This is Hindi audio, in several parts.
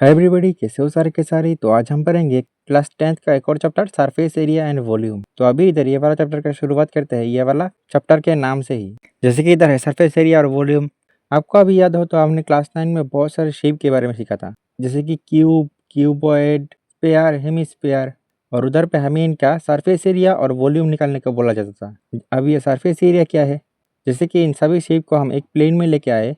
हाय एवरीबॉडी, कैसे हो सारे के सारे। तो आज हम पढ़ेंगे क्लास 10th का एक और chapter surface area and volume. तो अभी इधर ये वाला चैप्टर का शुरुआत करते हैं ये वाला चैप्टर के नाम से ही। जैसे कि इधर है सरफेस एरिया और वॉल्यूम। आपको अभी याद हो तो आपने क्लास 9 में बहुत सारे शेप के बारे में सीखा था, जैसे कि क्यूब, क्यूबॉइड, स्फीयर, हेमिस्फीयर। और उधर पे हमें इनका सरफेस एरिया और वॉल्यूम निकालने को बोला जाता था। अब ये सरफेस एरिया क्या है, जैसे कि इन सभी शेप को हम एक प्लेन में लेके आए।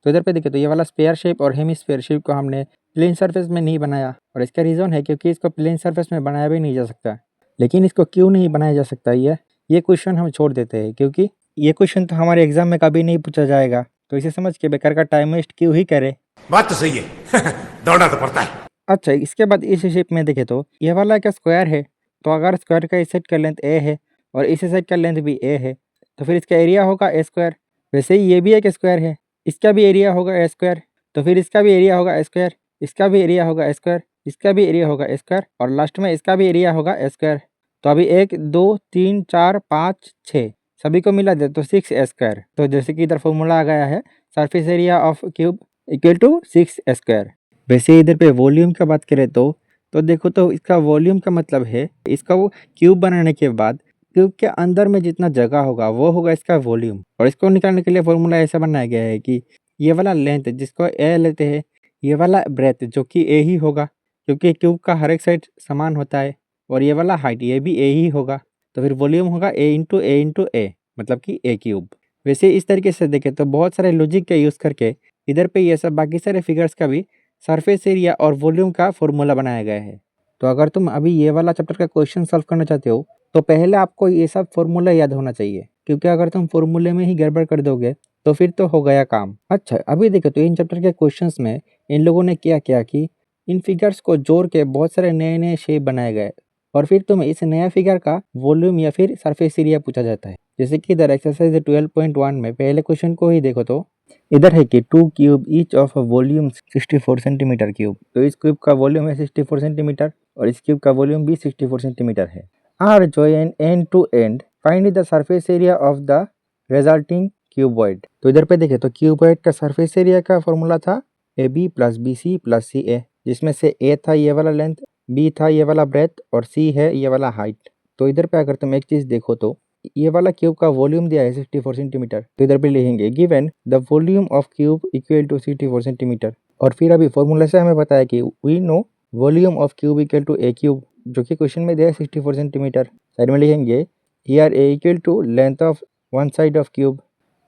तो इधर पे देखिए तो ये वाला स्फीयर शेप और हेमिस्फीयर शेप को हमने प्लेन सरफेस में नहीं बनाया, और इसका रीज़न है क्योंकि इसको प्लेन सरफेस में बनाया भी नहीं जा सकता। लेकिन इसको क्यों नहीं बनाया जा सकता, ये क्वेश्चन हम छोड़ देते हैं, क्योंकि ये क्वेश्चन तो हमारे एग्जाम में कभी नहीं पूछा जाएगा। तो इसे समझ के बेकार का टाइम वेस्ट क्यों ही करे। बात तो सही है। दौड़ना तो पड़ता है। अच्छा, इसके बाद इस शेप में देखे तो ये वाला क्या स्क्वायर है। तो अगर स्क्वायर का इस साइड का लेंथ ए है और इस साइड का लेंथ भी ए है, तो फिर इसका एरिया होगा ए स्क्वायर। वैसे ही ये भी एक स्क्वायर है, इसका भी एरिया होगा ए स्क्वायर। तो फिर इसका भी एरिया होगा ए स्क्वायर, इसका भी एरिया होगा ए स्क्वायर, इसका भी एरिया होगा ए स्क्वायर, और लास्ट में इसका भी एरिया होगा ए स्क्वायर। तो अभी 1 2 3 4 5 6 सभी को मिला दे तो 6 ए स्क्वायर। तो जैसे कि इधर फॉर्मूला आ गया है, surface area of cube equal to 6 a square. वैसे इधर पे वॉल्यूम का बात करें तो देखो तो इसका वॉल्यूम का मतलब है इसका वो क्यूब बनाने के बाद क्यूब के अंदर में जितना जगह होगा वो होगा इसका वॉल्यूम। और इसको निकालने के लिए फॉर्मूला ऐसा बनाया गया है कि ये वाला लेंथ जिसको ए लेते हैं, ये वाला ब्रेथ जो कि ए ही होगा, क्योंकि क्यूब का हर एक साइड समान होता है। और ये वाला हाइट ये भी ए ही होगा। तो फिर वॉल्यूम होगा ए, मतलब कि ए क्यूब। वैसे इस तरीके से देखें तो बहुत सारे लॉजिक का यूज़ करके इधर पे ये सब बाकी सारे फिगर्स का भी सरफेस एरिया और वॉल्यूम का फॉर्मूला बनाया गया है। तो अगर तुम अभी ये वाला चैप्टर का क्वेश्चन सॉल्व करना चाहते हो तो पहले आपको ये सब फॉर्मूला याद होना चाहिए, क्योंकि अगर तुम फॉर्मूले में ही गड़बड़ कर दोगे तो फिर तो हो गया काम। अच्छा, अभी देखो तो इन चैप्टर के क्वेश्चंस में इन लोगों ने क्या किया कि इन फिगर्स को जोड़ के बहुत सारे नए नए शेप बनाए गए, और फिर तुम्हें इस नया फिगर का वॉल्यूम या फिर सरफेस एरिया पूछा जाता है। जैसे कि इधर एक्सरसाइज 12.1 में पहले क्वेश्चन को ही देखो तो इधर है कि 2 cube each of volume 64 centimetre cube. तो इस क्यूब का वॉल्यूम है 64 सेंटीमीटर और इस क्यूब का वॉल्यूम भी 64 सेंटीमीटर है। Are join end to end, find the surface area of the resulting cuboid. तो इधर पे देखे तो क्यूबॉइड का सरफेस एरिया का फॉर्मूला था A B plus B C plus C A, जिसमें से ए था ये वाला लेंथ, बी था ये वाला ब्रेथ और सी है ये वाला हाइट। तो इधर पे अगर तुम एक चीज देखो तो ये वाला क्यूब का वॉल्यूम दिया है 64 सेंटीमीटर। तो इधर पे लिखेंगे given the volume of cube equal to 64 centimetre. और फिर अभी फॉर्मूला से हमें पता है कि we know volume of cube equal to a cube, जो कि क्वेश्चन में दिया है 64 सेंटीमीटर। साइड में लिखेंगे here a equal to length of one side of cube.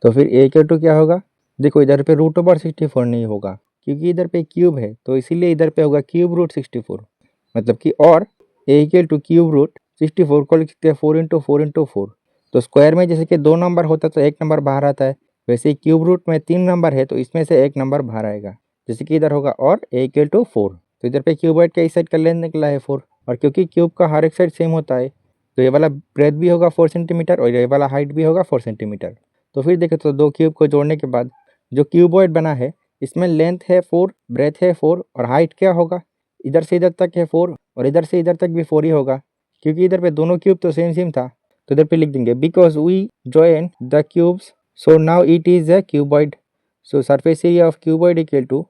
तो फिर ए इक्वल टू क्या होगा, देखो इधर पे रूट ओवर 64 नहीं होगा क्योंकि इधर पे क्यूब है, तो इसीलिए इधर पे होगा क्यूब रूट 64, मतलब कि और ए इक्वल टू क्यूब रूट 64 को लिख सकते हैं 4 इंटू 4 इंटू 4। तो स्क्वायर में जैसे कि 2 नंबर होता है तो 1 नंबर बाहर आता है, वैसे ही क्यूब रूट में 3 नंबर है तो इसमें से 1 नंबर बाहर आएगा, जैसे कि इधर होगा और ए इक्वल टू 4। तो इधर पे क्यूबॉइड का इस साइड का लेंथ निकला है 4, और क्योंकि क्यूब का हर एक साइड सेम होता है तो ये वाला ब्रेथ भी होगा 4 सेंटीमीटर और ये वाला हाइट भी होगा 4 सेंटीमीटर। तो फिर देखें तो दो क्यूब को जोड़ने के बाद जो क्यूबॉइड बना है इसमें लेंथ है 4, ब्रेथ है 4 और हाइट क्या होगा, इधर से इधर तक है 4 और इधर से इधर तक भी 4 ही होगा, क्योंकि इधर पे दोनों क्यूब तो सेम सेम था। तो इधर पे लिख देंगे because we join the cubes so now it is a cuboid. So surface area of cuboid equal to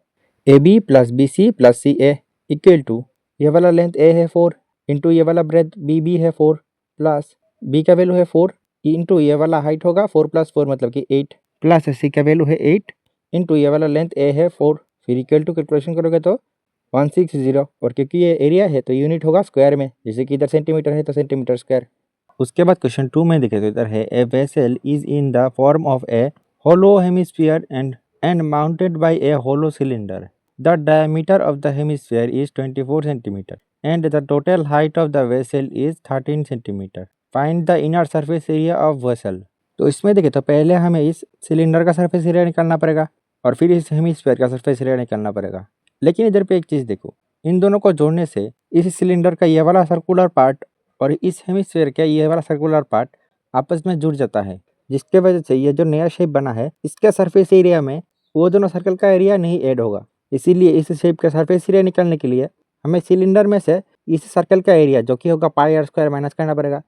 a B plus B C plus C a equal to ये वाला लेंथ ए है 4 इंटू ये वाला ब्रेथ बी है 4 प्लस बी का वैल्यू है 4 इंटू ये वाला हाइट होगा 4 प्लस 4 मतलब कि 8 प्लस सी का वैल्यू है 8 इंटू ये वाला लेंथ ए है 4। फिर इक्वल टू कैलकुलेशन करोगे तो 160, और क्योंकि ये एरिया है तो यूनिट होगा स्क्वायर में, जैसे कि इधर सेंटीमीटर है तो सेंटीमीटर स्क्वायर। उसके बाद क्वेश्चन 2 में देखे तो इधर है a vessel is in the form of a hollow hemisphere and mounted by a hollow cylinder. The diameter of the hemisphere is 24 centimetre and the total height of the vessel is 13 centimetre. Find the inner surface area of vessel. तो इसमें देखे तो पहले हमें इस सिलेंडर का सरफेस एरिया निकालना पड़ेगा और फिर इस हेमिस्फीयर का सरफेस एरिया निकालना पड़ेगा। लेकिन इधर पे एक चीज़ देखो, इन दोनों को जोड़ने से इस सिलेंडर का ये वाला सर्कुलर पार्ट और इस हेमिस्फीयर का ये वाला सर्कुलर पार्ट आपस में जुड़ जाता है, जिसके वजह से ये जो नया शेप बना है इसके सरफेस एरिया में वो दोनों सर्कल का एरिया नहीं ऐड होगा। इसीलिए इस शेप का सरफेस एरिया निकालने के लिए हमें सिलेंडर में से इस सर्कल का एरिया जो कि होगा पाई आर स्क्वायर माइनस करना पड़ेगा,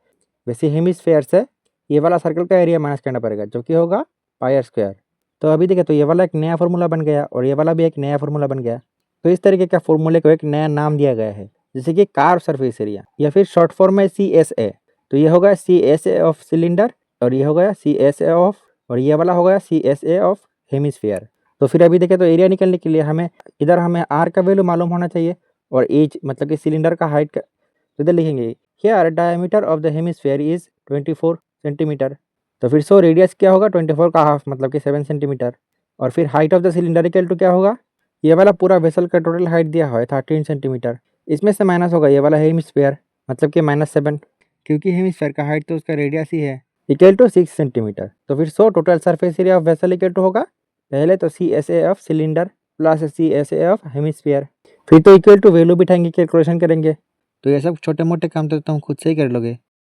वैसे हेमिस्फीयर से ये वाला सर्कल का एरिया माइनस करना पड़ेगा जो कि होगा पाई आर स्क्वायर। तो अभी देखें तो ये वाला एक नया फार्मूला बन गया और ये वाला भी एक नया फार्मूला बन गया। तो इस तरीके का फॉर्मूले को एक नया नाम दिया गया है, जैसे कि कार्व सरफेस एरिया, या फिर शॉर्ट फॉर्म में CSA। तो ये होगा CSA ऑफ सिलेंडर, और ये हो गया CSA ऑफ, और ये वाला हो गया CSA ऑफ हेमिस्फीयर। तो फिर अभी देखें तो एरिया निकलने के लिए हमें इधर हमें R का वैल्यू मालूम होना चाहिए, और एज मतलब कि सिलेंडर का हाइट का, तो इधर लिखेंगे here diameter of the hemisphere is 24 centimetre. तो फिर सो रेडियस क्या होगा 24 का हाफ मतलब कि 7 सेंटीमीटर। और फिर height of the cylinder equal to क्या होगा, ये वाला पूरा वेसल का टोटल हाइट दिया हुआ है 13 सेंटीमीटर, इसमें से माइनस होगा ये वाला हेमिस्फीयर मतलब कि -7, क्योंकि हेमिस्फीयर का हाइट तो उसका रेडियस ही है, इक्वल टू 6 सेंटीमीटर। तो फिर so total surface area of vessel equal to होगा पहले तो CSA of cylinder plus CSA of hemisphere, फिर तो इक्वल टू वैल्यू बिठाएंगे, कैलकुलेशन करेंगे। तो ये सब छोटे मोटे काम तो तुम खुद से ही कर लोगे।